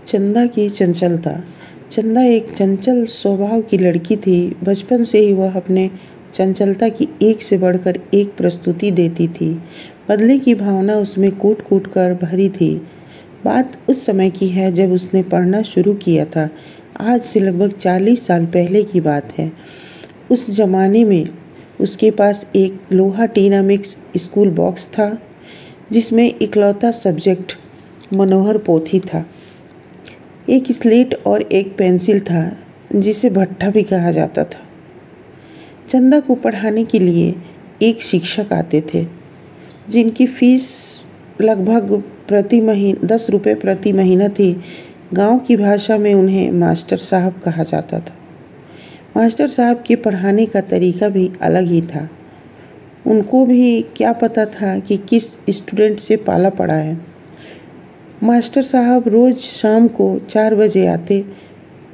चंदा की चंचलता। चंदा एक चंचल स्वभाव की लड़की थी। बचपन से ही वह अपने चंचलता की एक से बढ़कर एक प्रस्तुति देती थी। बदले की भावना उसमें कूट कूट कर भरी थी। बात उस समय की है जब उसने पढ़ना शुरू किया था। आज से लगभग 40 साल पहले की बात है। उस जमाने में उसके पास एक लोहा टीना मिक्स स्कूल बॉक्स था जिसमें इकलौता सब्जेक्ट मनोहर पोथी था। एक स्लेट और एक पेंसिल था जिसे भट्ठा भी कहा जाता था। चंदा को पढ़ाने के लिए एक शिक्षक आते थे जिनकी फीस लगभग 10 रुपये प्रति महीना थी। गांव की भाषा में उन्हें मास्टर साहब कहा जाता था। मास्टर साहब के पढ़ाने का तरीका भी अलग ही था। उनको भी क्या पता था कि किस स्टूडेंट से पाला पड़ा है। मास्टर साहब रोज़ शाम को 4 बजे आते।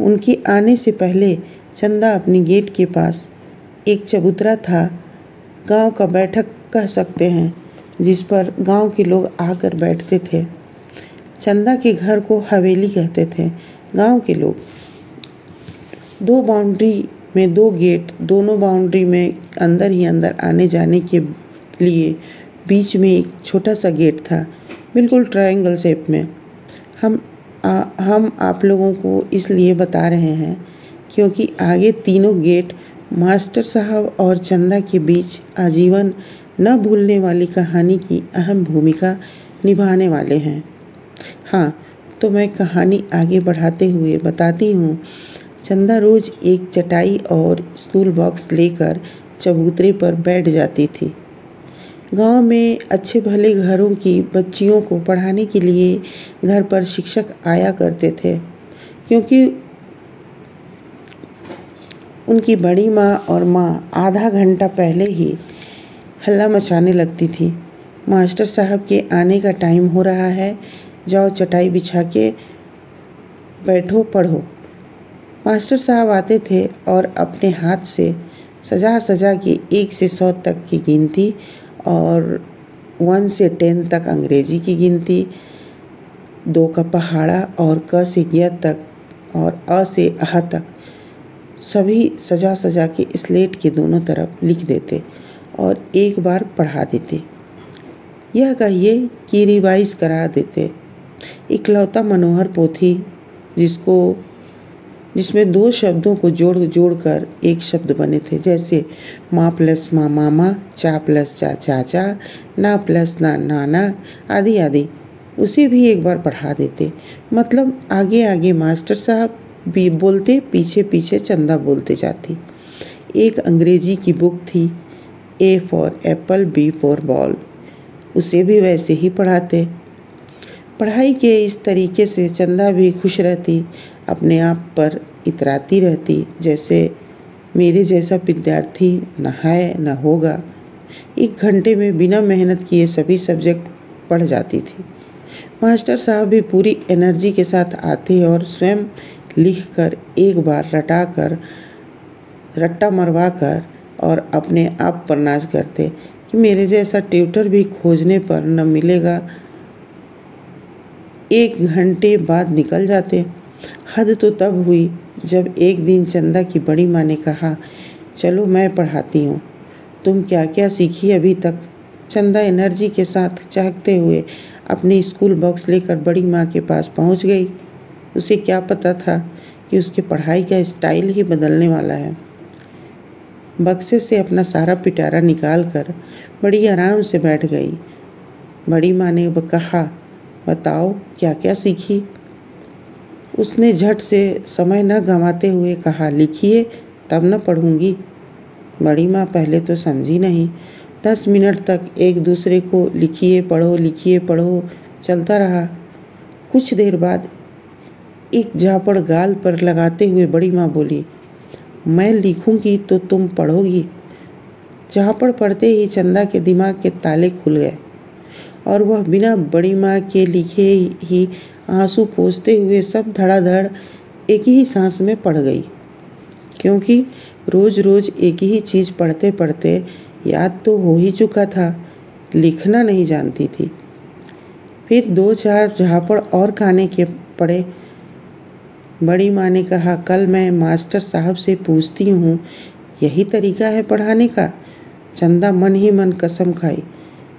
उनके आने से पहले चंदा अपनी गेट के पास एक चबूतरा था, गांव का बैठक कह सकते हैं, जिस पर गांव के लोग आकर बैठते थे। चंदा के घर को हवेली कहते थे गांव के लोग। 2 बाउंड्री में 2 गेट, दोनों बाउंड्री में अंदर ही अंदर आने जाने के लिए बीच में एक छोटा सा गेट था, बिल्कुल ट्रायंगल शेप में। हम आप लोगों को इसलिए बता रहे हैं क्योंकि आगे तीनों गेट मास्टर साहब और चंदा के बीच आजीवन न भूलने वाली कहानी की अहम भूमिका निभाने वाले हैं। हाँ, तो मैं कहानी आगे बढ़ाते हुए बताती हूँ। चंदा रोज़ एक चटाई और स्कूल बॉक्स लेकर चबूतरे पर बैठ जाती थी। गांव में अच्छे भले घरों की बच्चियों को पढ़ाने के लिए घर पर शिक्षक आया करते थे, क्योंकि उनकी बड़ी माँ और माँ आधा घंटा पहले ही हल्ला मचाने लगती थी। मास्टर साहब के आने का टाइम हो रहा है, जाओ चटाई बिछा के बैठो, पढ़ो। मास्टर साहब आते थे और अपने हाथ से सजा सजा के 1 से 100 तक की गिनती और 1 से 10 तक अंग्रेजी की गिनती, 2 का पहाड़ा और क से य तक और अ से अह तक सभी सजा सजा के स्लेट के दोनों तरफ लिख देते और एक बार पढ़ा देते। यह कहिए कि रिवाइज करा देते। इकलौता मनोहर पोथी जिसमें 2 शब्दों को जोड़ कर एक शब्द बने थे, जैसे माँ प्लस माँ मामा, चा प्लस चा चाचा, ना प्लस ना नाना आदि आदि, उसे भी एक बार पढ़ा देते। मतलब आगे आगे मास्टर साहब भी बोलते, पीछे पीछे चंदा बोलते जाती। एक अंग्रेजी की बुक थी, A for apple, B for ball, उसे भी वैसे ही पढ़ाते। पढ़ाई के इस तरीके से चंदा भी खुश रहती, अपने आप पर इतराती रहती, जैसे मेरे जैसा विद्यार्थी न है न होगा। 1 घंटे में बिना मेहनत किए सभी सब्जेक्ट पढ़ जाती थी। मास्टर साहब भी पूरी एनर्जी के साथ आते और स्वयं लिखकर एक बार रट्टा मरवा कर और अपने आप पर नाज करते कि मेरे जैसा ट्यूटर भी खोजने पर न मिलेगा। 1 घंटे बाद निकल जाते। हद तो तब हुई जब एक दिन चंदा की बड़ी माँ ने कहा, चलो मैं पढ़ाती हूँ, तुम क्या क्या सीखी अभी तक। चंदा एनर्जी के साथ चहकते हुए अपने स्कूल बॉक्स लेकर बड़ी माँ के पास पहुँच गई। उसे क्या पता था कि उसके पढ़ाई का स्टाइल ही बदलने वाला है। बक्से से अपना सारा पिटारा निकाल कर बड़ी आराम से बैठ गई। बड़ी माँ ने कहा, बताओ क्या क्या सीखी। उसने झट से समय न गंवाते हुए कहा, लिखिए तब न पढ़ूंगी। बड़ी माँ पहले तो समझी नहीं। 10 मिनट तक एक दूसरे को लिखिए पढ़ो चलता रहा। कुछ देर बाद एक झापड़ गाल पर लगाते हुए बड़ी माँ बोली, मैं लिखूंगी तो तुम पढ़ोगी। झापड़ पड़ते ही चंदा के दिमाग के ताले खुल गए और वह बिना बड़ी माँ के लिखे ही आंसू पोंछते हुए सब धड़ाधड़ एक ही सांस में पढ़ गई, क्योंकि रोज रोज एक ही चीज़ पढ़ते पढ़ते याद तो हो ही चुका था, लिखना नहीं जानती थी। फिर 2-4 झापड़ और खाने के पड़े बड़ी माँ ने कहा, कल मैं मास्टर साहब से पूछती हूँ, यही तरीका है पढ़ाने का। चंदा मन ही मन कसम खाई,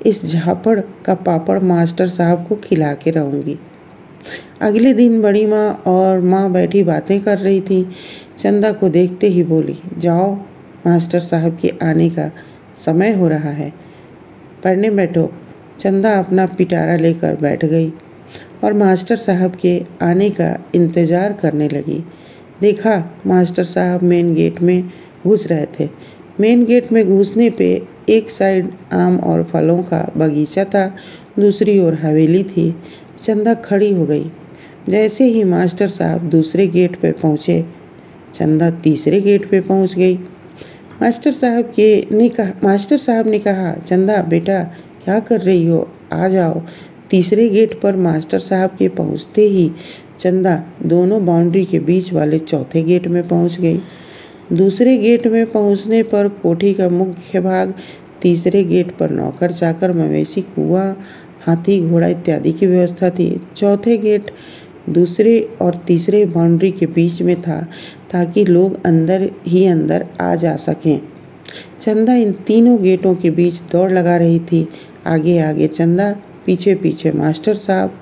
इस झापड़ का पापड़ मास्टर साहब को खिला के रहूँगी। अगले दिन बड़ी माँ और माँ बैठी बातें कर रही थी। चंदा को देखते ही बोली, जाओ, मास्टर साहब के आने का समय हो रहा है, पढ़ने बैठो। चंदा अपना पिटारा लेकर बैठ गई और मास्टर साहब के आने का इंतज़ार करने लगी। देखा, मास्टर साहब मेन गेट में घुस रहे थे। मेन गेट में घुसने पे एक साइड आम और फलों का बगीचा था, दूसरी ओर हवेली थी। चंदा खड़ी हो गई। जैसे ही मास्टर साहब दूसरे गेट पे पहुँचे, चंदा तीसरे गेट पे पहुँच गई। मास्टर साहब ने कहा, चंदा बेटा क्या कर रही हो, आ जाओ। तीसरे गेट पर मास्टर साहब के पहुँचते ही चंदा दोनों बाउंड्री के बीच वाले चौथे गेट में पहुँच गई। दूसरे गेट में पहुँचने पर कोठी का मुख्य भाग, तीसरे गेट पर नौकर चाकर, मवेशी, कुआं, हाथी, घोड़ा इत्यादि की व्यवस्था थी। चौथे गेट दूसरे और तीसरे बाउंड्री के बीच में था ताकि लोग अंदर ही अंदर आ जा सकें। चंदा इन तीनों गेटों के बीच दौड़ लगा रही थी। आगे आगे चंदा, पीछे पीछे मास्टर साहब।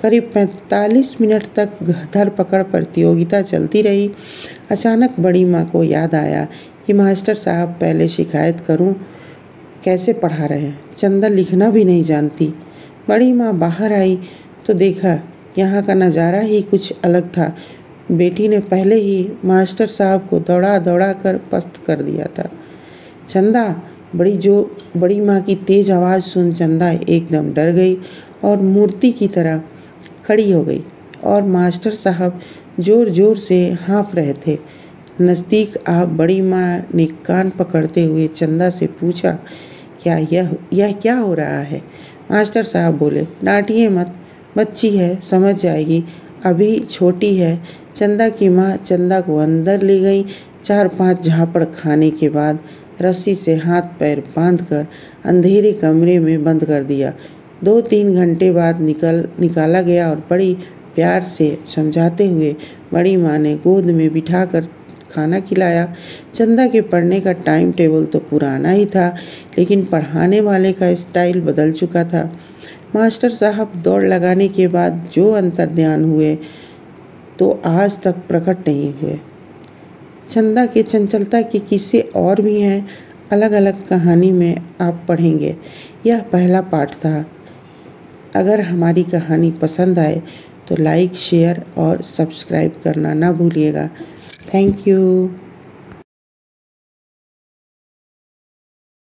करीब 45 मिनट तक धरपकड़ प्रतियोगिता चलती रही। अचानक बड़ी माँ को याद आया कि मास्टर साहब पहले शिकायत करूं, कैसे पढ़ा रहे हैं। चंदा लिखना भी नहीं जानती। बड़ी माँ बाहर आई तो देखा यहाँ का नज़ारा ही कुछ अलग था। बेटी ने पहले ही मास्टर साहब को दौड़ा दौड़ा कर पस्त कर दिया था। चंदा, बड़ी माँ की तेज़ आवाज़ सुन चंदा एकदम डर गई और मूर्ति की तरह खड़ी हो गई। और मास्टर साहब ज़ोर ज़ोर से हाँफ रहे थे। नज़दीक आ बड़ी माँ ने कान पकड़ते हुए चंदा से पूछा, क्या यह क्या हो रहा है। मास्टर साहब बोले, डांटिए मत, बच्ची है, समझ जाएगी, अभी छोटी है। चंदा की माँ चंदा को अंदर ले गई। 4-5 झापड़ खाने के बाद रस्सी से हाथ पैर बांधकर अंधेरे कमरे में बंद कर दिया। 2-3 घंटे बाद निकाला गया और बड़ी प्यार से समझाते हुए बड़ी माँ ने गोद में बिठाकर खाना खिलाया। चंदा के पढ़ने का टाइम टेबल तो पुराना ही था, लेकिन पढ़ाने वाले का स्टाइल बदल चुका था। मास्टर साहब दौड़ लगाने के बाद जो अंतर्ध्यान हुए तो आज तक प्रकट नहीं हुए। चंदा के चंचलता के किस्से और भी हैं, अलग अलग कहानी में आप पढ़ेंगे। यह पहला पार्ट था। अगर हमारी कहानी पसंद आए तो लाइक, शेयर और सब्सक्राइब करना ना भूलिएगा। Thank you.